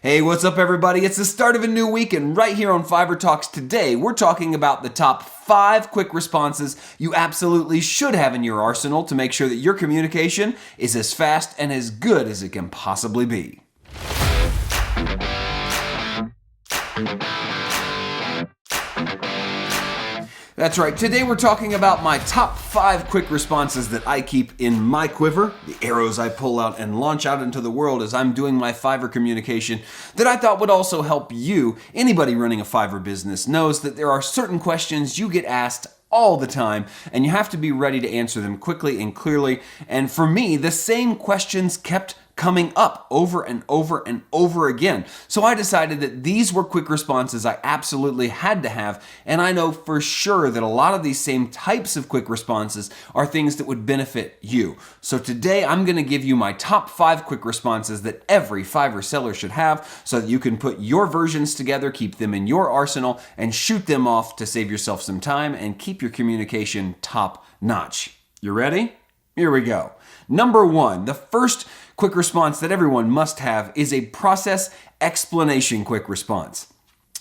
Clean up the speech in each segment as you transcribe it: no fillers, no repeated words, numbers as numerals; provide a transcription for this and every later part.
Hey, what's up everybody? It's the start of a new week, and right here on Fiverr Talks today, we're talking about the top 5 quick responses you absolutely should have in your arsenal to make sure that your communication is as fast and as good as it can possibly be. That's right, today we're talking about my top 5 quick responses that I keep in my quiver, the arrows I pull out and launch out into the world as I'm doing my Fiverr communication, that I thought would also help you. Anybody running a Fiverr business knows that there are certain questions you get asked all the time, and you have to be ready to answer them quickly and clearly. And for me, the same questions kept coming up over and over and over again. So I decided that these were quick responses I absolutely had to have, and I know for sure that a lot of these same types of quick responses are things that would benefit you. So today I'm going to give you my top 5 quick responses that every Fiverr seller should have so that you can put your versions together, keep them in your arsenal, and shoot them off to save yourself some time and keep your communication top notch. You ready? Here we go. Number 1, the first quick response that everyone must have is a process explanation quick response.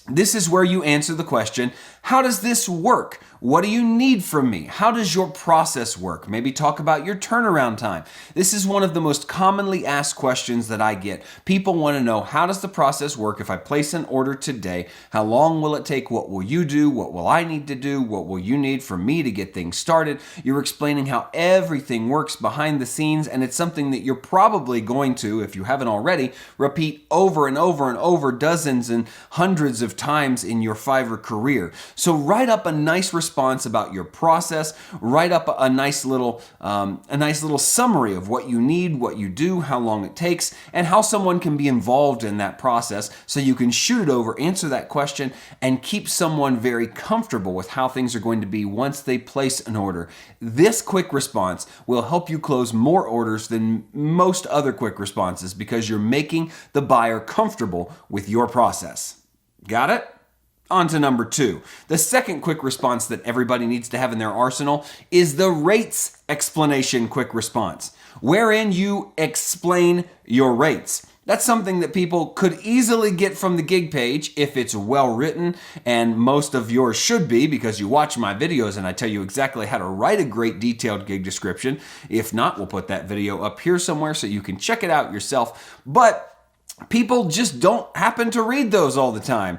This is where you answer the question, how does this work? What do you need from me? How does your process work? Maybe talk about your turnaround time. This is one of the most commonly asked questions that I get. People want to know, how does the process work if I place an order today? How long will it take? What will you do? What will I need to do? What will you need from me to get things started? You're explaining how everything works behind the scenes, and it's something that you're probably going to, if you haven't already, repeat over and over and over dozens and hundreds of times in your Fiverr career. So write up a nice response about your process. Write up a nice little summary of what you need, what you do, how long it takes, and how someone can be involved in that process. So you can shoot it over, answer that question, and keep someone very comfortable with how things are going to be once they place an order. This quick response will help you close more orders than most other quick responses because you're making the buyer comfortable with your process. Got it? On to number 2. The second quick response that everybody needs to have in their arsenal is the rates explanation quick response, wherein you explain your rates. That's something that people could easily get from the gig page if it's well written, and most of yours should be because you watch my videos and I tell you exactly how to write a great detailed gig description. If not, we'll put that video up here somewhere so you can check it out yourself. But people just don't happen to read those all the time.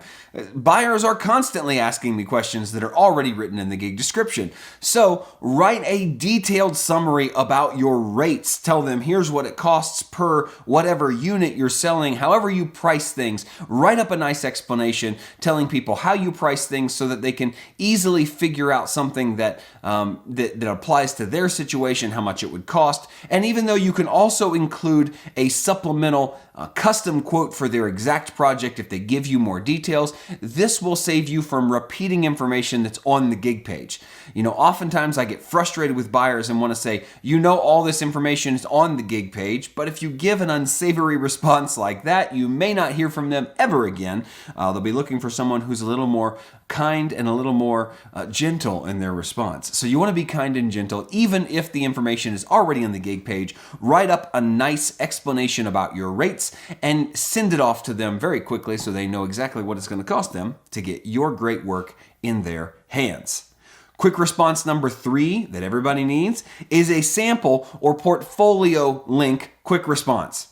Buyers are constantly asking me questions that are already written in the gig description. So write a detailed summary about your rates. Tell them here's what it costs per whatever unit you're selling, however you price things. Write up a nice explanation telling people how you price things so that they can easily figure out something that applies to their situation, how much it would cost. And even though you can also include a supplemental custom quote for their exact project if they give you more details, this will save you from repeating information that's on the gig page. You know, oftentimes I get frustrated with buyers and want to say, all this information is on the gig page, but if you give an unsavory response like that, you may not hear from them ever again. They'll be looking for someone who's a little more kind and a little more gentle in their response. So you want to be kind and gentle, even if the information is already on the gig page. Write up a nice explanation about your rates and send it off to them very quickly so they know exactly what it's going to cost them to get your great work in their hands. Quick response number 3 that everybody needs is a sample or portfolio link quick response.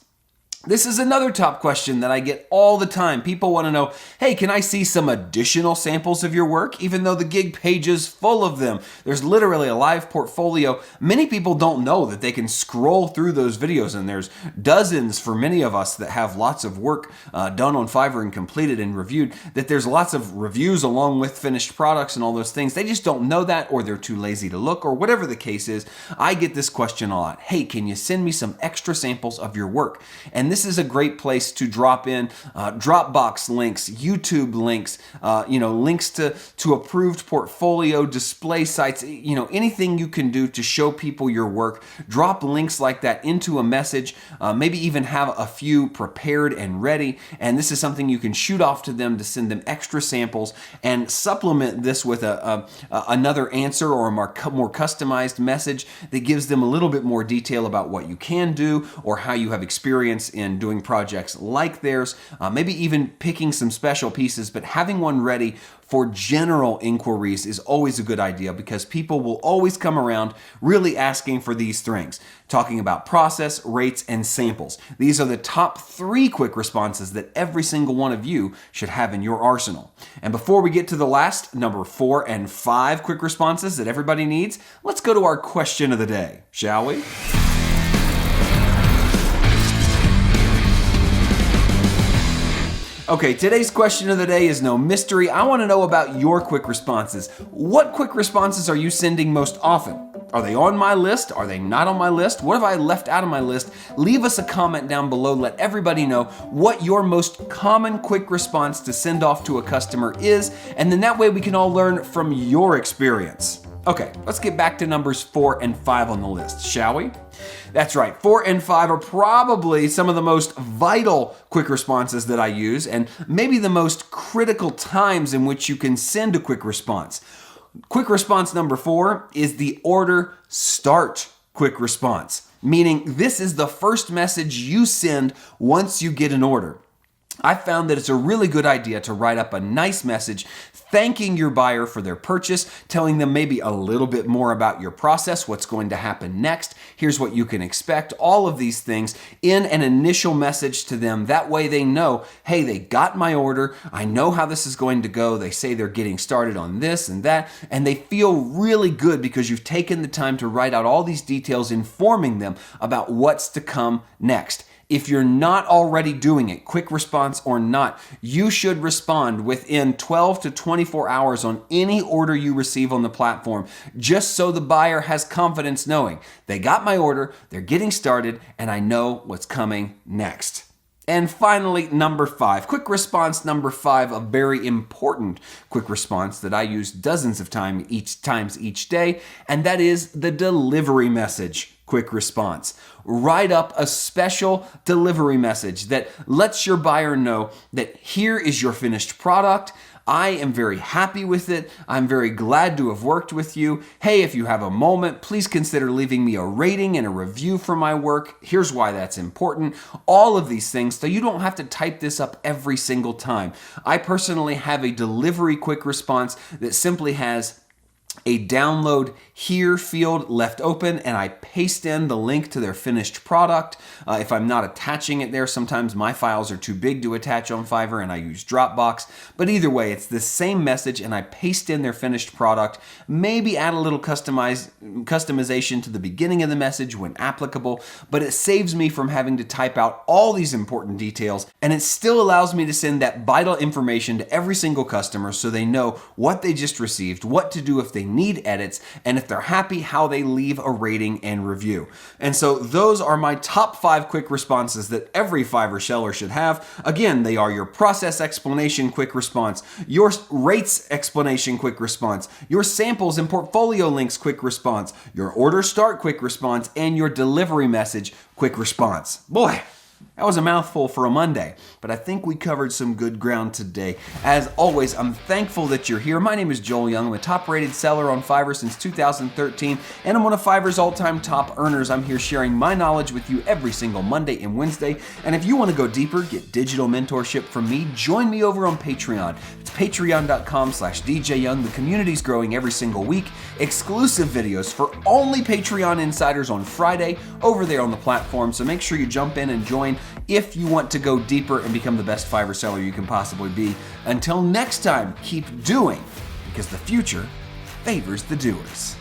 This is another top question that I get all the time. People want to know, hey, can I see some additional samples of your work? Even though the gig page is full of them. There's literally a live portfolio. Many people don't know that they can scroll through those videos, and there's dozens for many of us that have lots of work done on Fiverr and completed and reviewed, that there's lots of reviews along with finished products and all those things. They just don't know that, or they're too lazy to look, or whatever the case is. I get this question a lot. Hey, can you send me some extra samples of your work? And this is a great place to drop in Dropbox links, YouTube links, links to approved portfolio display sites, anything you can do to show people your work. Drop links like that into a message, maybe even have a few prepared and ready. And this is something you can shoot off to them to send them extra samples and supplement this with another answer or a more customized message that gives them a little bit more detail about what you can do or how you have experience in doing projects like theirs, maybe even picking some special pieces, but having one ready for general inquiries is always a good idea because people will always come around really asking for these things, talking about process, rates, and samples. These are the top 3 quick responses that every single one of you should have in your arsenal. And before we get to the last, number 4 and 5 quick responses that everybody needs, let's go to our question of the day, shall we? Okay, today's question of the day is no mystery. I want to know about your quick responses. What quick responses are you sending most often? Are they on my list? Are they not on my list? What have I left out of my list? Leave us a comment down below. Let everybody know what your most common quick response to send off to a customer is, and then that way we can all learn from your experience. Okay, let's get back to numbers 4 and 5 on the list, shall we? That's right, 4 and 5 are probably some of the most vital quick responses that I use, and maybe the most critical times in which you can send a quick response. Quick response number 4 is the order start quick response, meaning this is the first message you send once you get an order. I found that it's a really good idea to write up a nice message thanking your buyer for their purchase, telling them maybe a little bit more about your process, what's going to happen next, here's what you can expect, all of these things in an initial message to them. That way they know, hey, they got my order, I know how this is going to go, they say they're getting started on this and that, and they feel really good because you've taken the time to write out all these details informing them about what's to come next. If you're not already doing it, quick response or not, you should respond within 12 to 24 hours on any order you receive on the platform, just so the buyer has confidence knowing they got my order, they're getting started, and I know what's coming next. And finally, number 5, quick response number 5, a very important quick response that I use dozens of times each day, and that is the delivery message quick response. Write up a special delivery message that lets your buyer know that here is your finished product. I am very happy with it. I'm very glad to have worked with you. Hey, if you have a moment, please consider leaving me a rating and a review for my work. Here's why that's important. All of these things, so you don't have to type this up every single time. I personally have a delivery quick response that simply has a download here field left open, and I paste in the link to their finished product. If I'm not attaching it there, sometimes my files are too big to attach on Fiverr and I use Dropbox. But either way, it's the same message and I paste in their finished product, maybe add a little customization to the beginning of the message when applicable, but it saves me from having to type out all these important details, and it still allows me to send that vital information to every single customer so they know what they just received, what to do if they need edits, and if they're happy, how they leave a rating and review. And so those are my top 5 quick responses that every Fiverr seller should have. Again, they are your process explanation quick response, your rates explanation quick response, your samples and portfolio links quick response, your order start quick response, and your delivery message quick response. Boy, that was a mouthful for a Monday, but I think we covered some good ground today. As always, I'm thankful that you're here. My name is Joel Young. I'm a top-rated seller on Fiverr since 2013, and I'm one of Fiverr's all-time top earners. I'm here sharing my knowledge with you every single Monday and Wednesday, and if you want to go deeper, get digital mentorship from me, join me over on Patreon. It's patreon.com/DJYoung. The community's growing every single week. Exclusive videos for only Patreon insiders on Friday over there on the platform, so make sure you jump in and join if you want to go deeper and become the best Fiverr seller you can possibly be. Until next time, keep doing, because the future favors the doers.